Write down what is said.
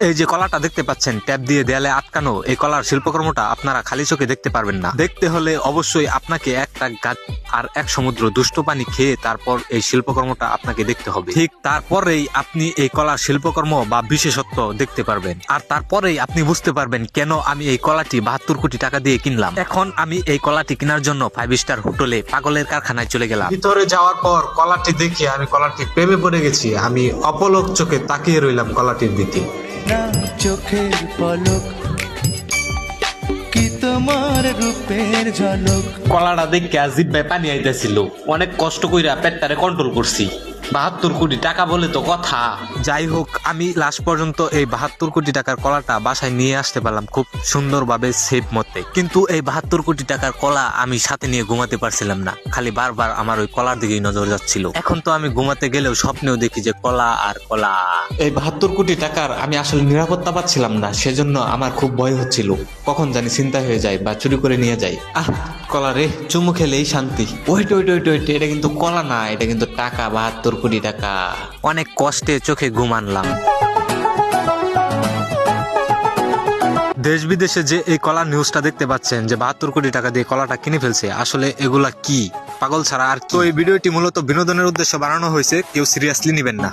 এই যে কলাটা দেখতে পাচ্ছেন ট্যাপ দিয়ে দেয়ালে আটকানো, এই কলার শিল্পকর্মটা আপনারা খালি চোখে দেখতে পারবেন না। দেখতে হলে অবশ্যই আপনাকে একটা গাছ আর এক সমুদ্র দুষ্ট পানি খেয়ে তারপর এই শিল্পকর্মটা আপনাকে দেখতে হবে। ঠিক তারপরেই আপনি এই কলার শিল্পকর্ম বা বিশেষত্ব দেখতে পারবেন, আর তারপরেই আপনি বুঝতে পারবেন কেন আমি এই কলাটি 72 কোটি টাকা দিয়ে কিনলাম। এখন আমি এই কলাটি কেনার জন্য 5 স্টার হোটেলে পাগলের কারখানায় চলে গেলাম। ভিতরে যাওয়ার পর কলাটি দেখে আমি কলাটি প্রেমে পড়ে গেছি। আমি অপলক চোখে তাকিয়ে রইলাম কলাটির দিকে। না চোখের পলক কি তোমার রূপের ঝলক। কলাটা দেখে জিব্বায় পানি আইতেছিল। অনেক কষ্ট কইরা পেটটারে কন্ট্রোল করছি। 72 কোটি টাকা বলে তো কথা। যাই হোক, আমি লাস্ট পর্যন্ত এই 72 কোটি টাকার কলাটা বাসায় নিয়ে আসতে পারলাম খুব সুন্দরভাবে সেফ মতে। কিন্তু এই 72 কোটি টাকার কলা আমি সাথে নিয়ে ঘুমাতে পারছিলাম না, খালি বারবার আমার ওই কলার দিকেই নজর যাচ্ছিল। এখন তো আমি ঘুমাতে গেলেও স্বপ্নেও দেখি যে কলা আর কলা। এই 72 কোটি টাকার আমি আসলে নিরাপত্তা পাচ্ছিলাম না, সেজন্য আমার খুব ভয় হচ্ছিল কখন জানি চিন্তা হয়ে যায় বা চুরি করে নিয়ে যায়। কলা রে, চুমু খেলেই শান্তি। ওইট ওইট ওইট ওইট, এটা কিন্তু কলা না, এটা কিন্তু টাকা, 72 কোটি টাকা। অনেক কষ্টে চোখে ঘুম আনলাম। দেশ বিদেশে যে এই কলার নিউজটা দেখতে পাচ্ছেন যে 72 কোটি টাকা দিয়ে কলাটা কিনে ফেলছে, আসলে এগুলা কি পাগল ছাড়া আর কি? তো এই ভিডিওটি মূলত বিনোদনের উদ্দেশ্যে বানানো হয়েছে, কেউ সিরিয়াসলি নেবেন না।